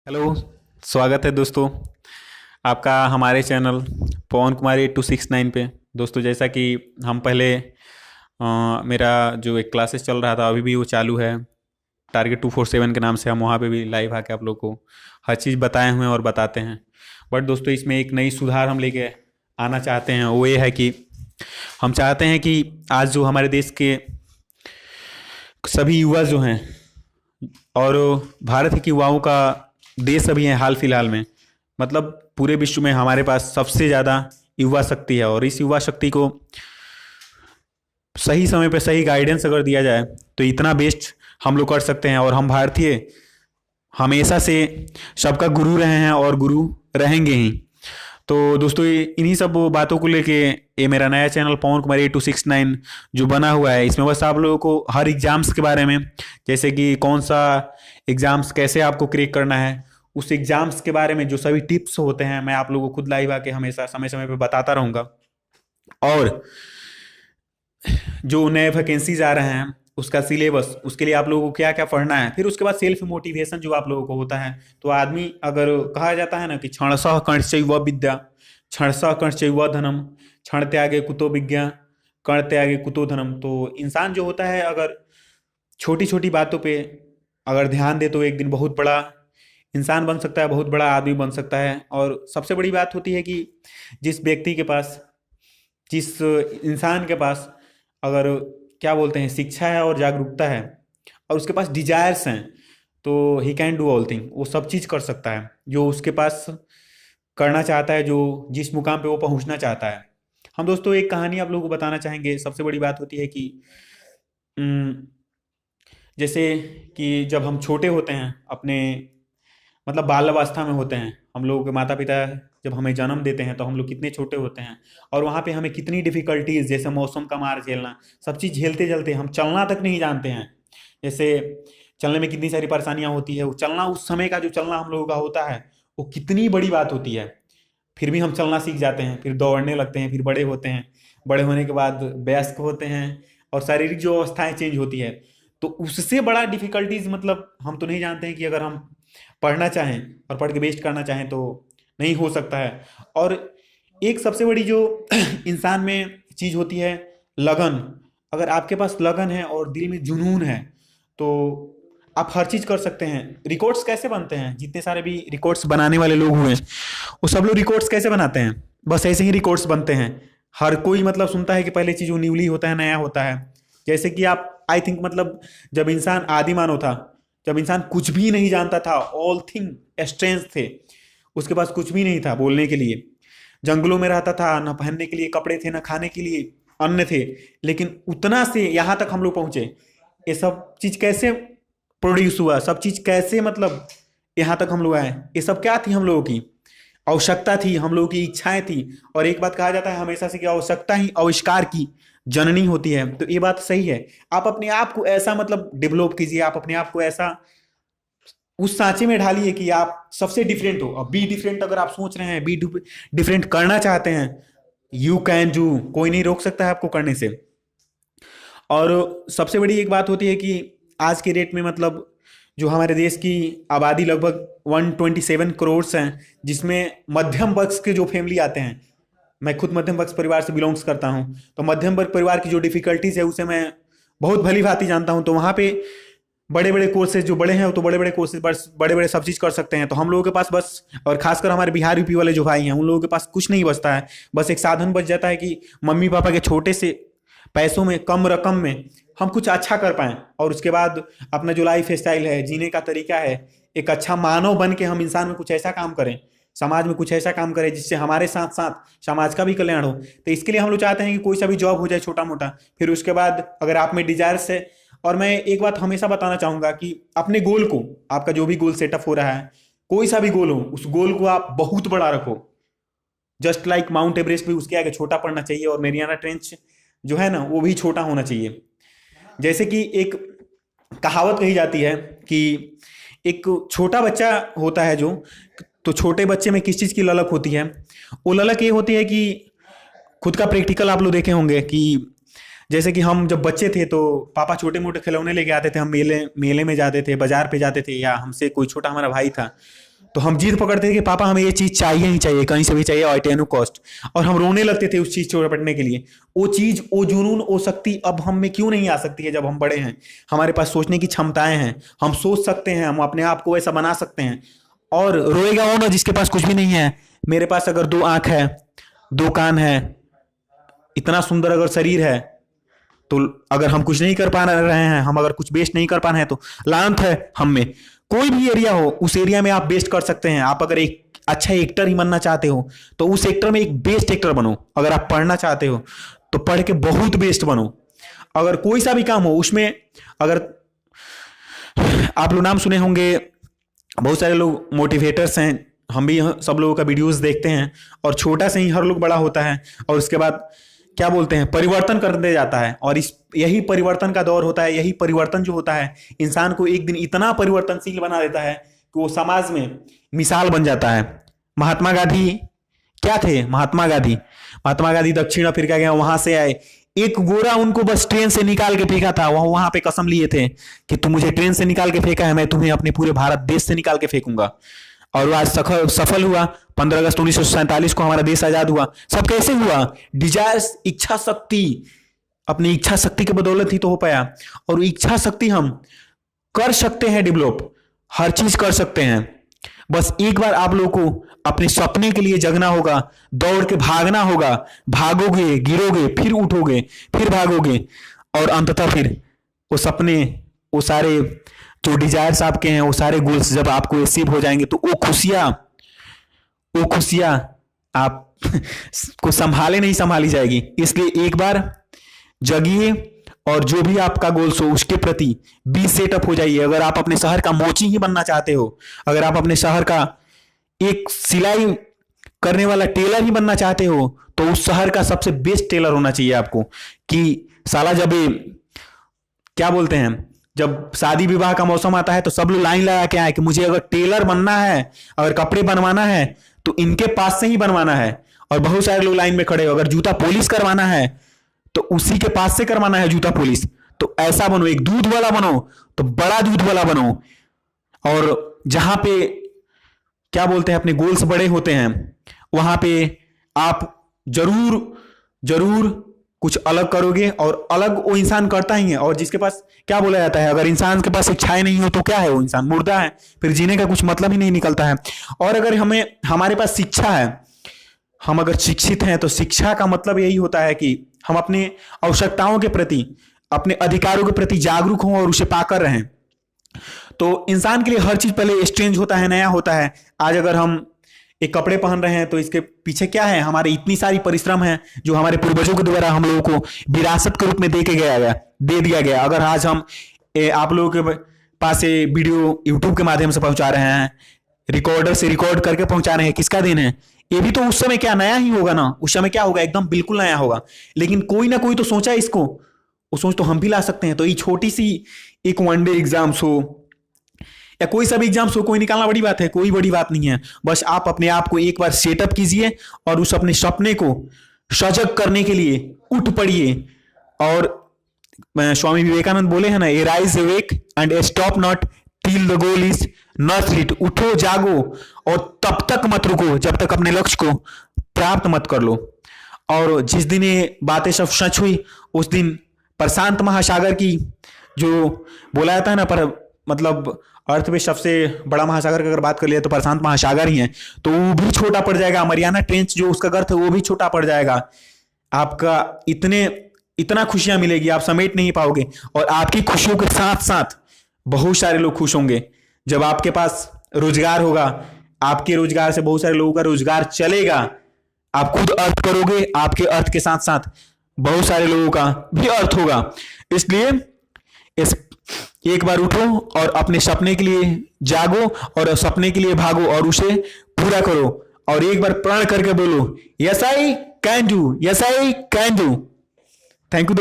Hello. स्वागत है दोस्तों आपका हमारे चैनल पवन कुमार 8269 पे। दोस्तों जैसा कि हम पहले मेरा जो एक क्लासेस चल रहा था अभी भी वो चालू है। टारगेट 247 के नाम से हम वहाँ पे भी लाइव आके आप लोग को हर चीज़ बताए हुए हैं और बताते हैं। बट दोस्तों इसमें एक नई सुधार हम लेके आना चाहते हैं, वो ये है कि हम चाहते हैं कि आज जो हमारे देश के सभी युवा जो हैं और भारत के युवाओं का देश अभी है हाल फिलहाल में, मतलब पूरे विश्व में हमारे पास सबसे ज़्यादा युवा शक्ति है। और इस युवा शक्ति को सही समय पे सही गाइडेंस अगर दिया जाए तो इतना बेस्ट हम लोग कर सकते हैं। और हम भारतीय हमेशा से सबका गुरु रहे हैं और गुरु रहेंगे ही। तो दोस्तों इन्हीं सब बातों को लेके ये मेरा नया चैनल पवन कुमार 8269 जो बना हुआ है, इसमें बस आप लोगों को हर एग्जाम्स के बारे में, जैसे कि कौन सा एग्जाम्स कैसे आपको क्रैक करना है, उस एग्जाम्स के बारे में जो सभी टिप्स होते हैं मैं आप लोगों को खुद लाइव आके हमेशा समय समय पे बताता रहूँगा। और जो नए वैकेंसीज आ रहे हैं उसका सिलेबस, उसके लिए आप लोगों को क्या क्या पढ़ना है, फिर उसके बाद सेल्फ मोटिवेशन जो आप लोगों को होता है। तो आदमी, अगर कहा जाता है ना कि क्षणशः कर्षैव विद्या क्षणशः कर्षैव धनम क्षण त्यागे कुतो विद्या कर्ण त्यागे कुतो धनम। तो इंसान जो होता है अगर छोटी छोटी बातों पे अगर ध्यान दे तो एक दिन बहुत बड़ा इंसान बन सकता है, बहुत बड़ा आदमी बन सकता है। और सबसे बड़ी बात होती है कि जिस व्यक्ति के पास, जिस इंसान के पास अगर क्या बोलते हैं शिक्षा है और जागरूकता है और उसके पास डिजायर्स हैं तो he can do all thing, वो सब चीज़ कर सकता है जो उसके पास करना चाहता है, जो जिस मुकाम पे वो पहुंचना चाहता है। हम दोस्तों एक कहानी आप लोगों को बताना चाहेंगे। सबसे बड़ी बात होती है कि उम, जैसे कि जब हम छोटे होते हैं, अपने मतलब बाल अवस्था में होते हैं, हम लोगों के माता पिता जब हमें जन्म देते हैं तो हम लोग कितने छोटे होते हैं और वहाँ पे हमें कितनी डिफिकल्टीज, जैसे मौसम का मार झेलना, सब चीज़ झेलते झेलते हम चलना तक नहीं जानते हैं। जैसे चलने में कितनी सारी परेशानियां होती है, वो चलना, उस समय का जो चलना हम लोगों का होता है वो कितनी बड़ी बात होती है। फिर भी हम चलना सीख जाते हैं, फिर दौड़ने लगते हैं, फिर बड़े होते हैं, बड़े होने के बाद वयस्क होते हैं और शारीरिक जो अवस्थाएं चेंज होती है। तो उससे बड़ा डिफिकल्टीज मतलब हम तो नहीं जानते हैं कि अगर हम पढ़ना चाहें और पढ़ के बेस्ट करना चाहें तो नहीं हो सकता है। और एक सबसे बड़ी जो इंसान में चीज़ होती है, लगन। अगर आपके पास लगन है और दिल में जुनून है तो आप हर चीज़ कर सकते हैं। रिकॉर्ड्स कैसे बनते हैं, जितने सारे भी रिकॉर्ड्स बनाने वाले लोग हुए वो सब लोग रिकॉर्ड्स कैसे बनाते हैं, बस ऐसे ही रिकॉर्ड्स बनते हैं। हर कोई मतलब सुनता है कि पहले चीज़ वो न्यूली होता है, नया होता है। जैसे कि आप आई थिंक मतलब जब इंसान आदि मानव था, जब इंसान कुछ भी नहीं जानता था, ऑल थिंग स्ट्रेंज थे, उसके पास कुछ भी नहीं था बोलने के लिए, जंगलों में रहता था, न पहनने के लिए कपड़े थे, न खाने के लिए अन्न थे, लेकिन उतना से यहाँ तक हम लोग पहुंचे। ये सब चीज कैसे प्रोड्यूस हुआ, सब चीज कैसे मतलब यहाँ तक हम लोग आए, ये सब क्या थी, हम लोगों की आवश्यकता थी, हम लोगों की इच्छाएं थी। और एक बात कहा जाता है हमेशा से कि आवश्यकता ही आविष्कार की जननी होती है। तो ये बात सही है। आप अपने आप को ऐसा मतलब डेवलप कीजिए, आप अपने आप को ऐसा उस सांचे में ढालिए कि आप सबसे डिफरेंट हो। अब बी डिफरेंट अगर आप सोच रहे हैं, बी डिफरेंट करना चाहते हैं, यू कैन डू, कोई नहीं रोक सकता है आपको करने से। और सबसे बड़ी एक बात होती है कि आज के डेट में मतलब जो हमारे देश की आबादी लगभग 127 करोड़ हैं, जिसमें मध्यम वर्ग के जो फैमिली आते हैं, मैं खुद मध्यम वर्ग परिवार से बिलोंग्स करता हूं, तो मध्यम वर्ग परिवार की जो डिफिकल्टीज है उसे मैं बहुत भली भांति जानता हूं। तो वहां पे बड़े बड़े कोर्सेज जो बड़े हैं तो बड़े बड़े कोर्सेज बड़े बड़े सब चीज कर सकते हैं। तो हम लोगों के पास बस, और खासकर हमारे बिहार यूपी वाले जो भाई हैं उन लोगों के पास कुछ नहीं बचता है, बस एक साधन बच जाता है कि मम्मी पापा के छोटे से पैसों में, कम रकम में हम कुछ अच्छा कर पाएं। और उसके बाद अपना जो लाइफ स्टाइल है, जीने का तरीका है, एक अच्छा मानव बन के हम इंसान में कुछ ऐसा काम करें, समाज में कुछ ऐसा काम करें जिससे हमारे साथ साथ समाज का भी कल्याण हो। तो इसके लिए हम लोग चाहते हैं कि कोई सा भी जॉब हो जाए छोटा मोटा, फिर उसके बाद अगर आप में डिजायर्स है। और मैं एक बात हमेशा बताना चाहूंगा कि अपने गोल को, आपका जो भी गोल सेटअप हो रहा है, कोई सा भी गोल हो, उस गोल को आप बहुत बड़ा रखो। जस्ट लाइक माउंट एवरेस्ट भी उसके आगे छोटा पड़ना चाहिए और मेरियाना ट्रेंच जो है ना वो भी छोटा होना चाहिए। जैसे कि एक कहावत कही जाती है कि एक छोटा बच्चा होता है जो, तो छोटे बच्चे में किस चीज़ की ललक होती है, वो ललक ये होती है कि खुद का प्रैक्टिकल आप लोग देखे होंगे कि जैसे कि हम जब बच्चे थे तो पापा छोटे मोटे खिलौने लेके आते थे, हम मेले मेले में जाते थे, बाजार पे जाते थे, या हमसे कोई छोटा हमारा भाई था तो हम जिद पकड़ते थे कि पापा हमें ये चीज चाहिए ही चाहिए, कहीं से भी चाहिए और टेनु कॉस्ट, और हम रोने लगते थे उस चीज को पकड़ने के लिए। वो चीज, वो जुनून, वो शक्ति अब हम में क्यों नहीं आ सकती है? जब हम बड़े हैं, हमारे पास सोचने की क्षमताएं हैं, हम सोच सकते हैं, हम अपने आप को ऐसा बना सकते हैं। और रोएगा वो ना जिसके पास कुछ भी नहीं है। मेरे पास अगर 2 आंख है, 2 कान है, इतना सुंदर अगर शरीर है, तो अगर हम कुछ नहीं कर पा रहे हैं, हम अगर कुछ बेस्ट नहीं कर पा रहे हैं, तो लांत है हम में। कोई भी एरिया हो, उस एरिया में आप बेस्ट कर सकते हैं। आप अगर एक अच्छा एक्टर ही बनना चाहते हो तो उस एक्टर में एक बेस्ट एक्टर बनो। अगर आप पढ़ना चाहते हो तो पढ़ के बहुत बेस्ट बनो। अगर कोई सा भी काम हो उसमें, अगर आप लोग नाम सुने होंगे, बहुत सारे लोग मोटिवेटर्स हैं, हम भी सब लोगों का वीडियोस देखते हैं, और छोटा से ही हर लोग बड़ा होता है, और उसके बाद क्या बोलते हैं, परिवर्तन करते जाता है। और यही परिवर्तन का दौर होता है। यही परिवर्तन जो होता है इंसान को एक दिन इतना परिवर्तनशील बना देता है कि वो समाज में मिसाल बन जाता है। महात्मा गांधी क्या थे? महात्मा गांधी दक्षिण अफ्रीका गए, वहां से आए। एक गोरा उनको बस ट्रेन से निकाल के फेंका था। वहां पे कसम लिए थे कि तुम मुझे ट्रेन से निकाल के फेंका है, मैं तुम्हें अपने पूरे भारत देश से निकाल के फेंकूंगा। और वो आज सफल हुआ। 15 अगस्त 1947 को हमारा देश आजाद हुआ। सब कैसे हुआ? डिजायर्स, इच्छा शक्ति, अपनी इच्छा शक्ति की बदौलत ही तो हो पाया। और इच्छा शक्ति हम कर सकते हैं डेवलप, हर चीज कर सकते हैं। बस एक बार आप लोगों को अपने सपने के लिए जगना होगा, दौड़ के भागना होगा। भागोगे, गिरोगे, फिर उठोगे, फिर भागोगे, और अंततः फिर वो सपने, वो सारे जो डिजायर्स आपके हैं, वो सारे गोल्स जब आपको अचीव हो जाएंगे, तो वो खुशियां आप को संभाले नहीं संभाली जाएगी। इसलिए एक बार जगिए और जो भी आपका गोल्स हो उसके प्रति बी सेटअप हो जाइए। अगर आप अपने शहर का मोची ही बनना चाहते हो, अगर आप अपने शहर का एक सिलाई करने वाला टेलर ही बनना चाहते हो, तो उस शहर का सबसे बेस्ट टेलर होना चाहिए आपको। कि साला जब क्या बोलते हैं, जब शादी विवाह का मौसम आता है तो सब लोग लाइन लगा के आए कि मुझे अगर टेलर बनना है, अगर कपड़े बनवाना है तो इनके पास से ही बनवाना है। और बहुत सारे लोग लाइन में खड़े हो, अगर जूता पॉलिश करवाना है तो उसी के पास से करवाना है जूता पॉलिश। तो ऐसा बनो, एक दूध वाला बनो तो बड़ा दूध वाला बनो। और जहां पे क्या बोलते हैं, अपने गोल्स बड़े होते हैं, वहां पे आप जरूर कुछ अलग करोगे। और अलग वो इंसान करता ही है। और जिसके पास, क्या बोला जाता है, अगर इंसान के पास इच्छाएं नहीं हो तो क्या है, वो इंसान मुर्दा है, फिर जीने का कुछ मतलब ही नहीं निकलता है। और अगर हमारे पास शिक्षा है, हम अगर शिक्षित हैं, तो शिक्षा का मतलब यही होता है कि हम अपने आवश्यकताओं के प्रति, अपने अधिकारों के प्रति जागरूक हों और उसे पाकर रहें। तो इंसान के लिए हर चीज पहले स्ट्रेंज होता है, नया होता है। आज अगर हम एक कपड़े पहन रहे हैं तो इसके पीछे क्या है, हमारे इतनी सारी परिश्रम है जो हमारे पूर्वजों के द्वारा हम लोगों को विरासत के रूप में दे दिया गया। अगर आज हम आप लोगों के पास ये वीडियो यूट्यूब के माध्यम से पहुंचा रहे हैं, रिकॉर्डर से रिकॉर्ड करके पहुंचा रहे हैं, किसका दिन है? ये भी तो उस समय क्या नया ही होगा ना। उस समय क्या होगा, एकदम बिल्कुल नया होगा। लेकिन कोई ना कोई तो सोचा इसको, वो सोच तो हम भी ला सकते हैं। तो ये छोटी सी एक वनडे एग्जाम्स हो या कोई सा भी एग्जाम्स हो, कोई निकालना बड़ी बात है? कोई बड़ी बात नहीं है। बस आप अपने आप को एक बार सेटअप कीजिए और उस अपने सपने को सजग करने के लिए उठ पड़िए। और स्वामी विवेकानंद बोले हैं ना, arise awake and stop not till the goal is not reached. उठो, जागो और तब तक मत रुको जब तक अपने लक्ष्य को प्राप्त मत कर लो। और जिस दिन ये बातें सब सच हुई, उस दिन प्रशांत महासागर की, जो बोला जाता है ना, पर मतलब अर्थ में सबसे बड़ा महासागर की अगर बात कर लिया तो प्रशांत महासागर ही है, तो वो भी छोटा पड़ जाएगा। मरियाना ट्रेंच जो उसका गर्त है वो भी छोटा पड़ जाएगा। आपका इतना खुशियां मिलेगी, आप समेट नहीं पाओगे। और आपकी खुशियों के साथ साथ बहुत सारे लोग खुश होंगे। जब आपके पास रोजगार होगा, आपके रोजगार से बहुत सारे लोगों का रोजगार चलेगा। आप खुद अर्थ करोगे, आपके अर्थ के साथ साथ बहुत सारे लोगों का भी अर्थ होगा। इसलिए एक बार उठो और अपने सपने के लिए जागो और सपने के लिए भागो और उसे पूरा करो। और एक बार प्रण करके बोलो, yes I can do, yes I can do. Thank you.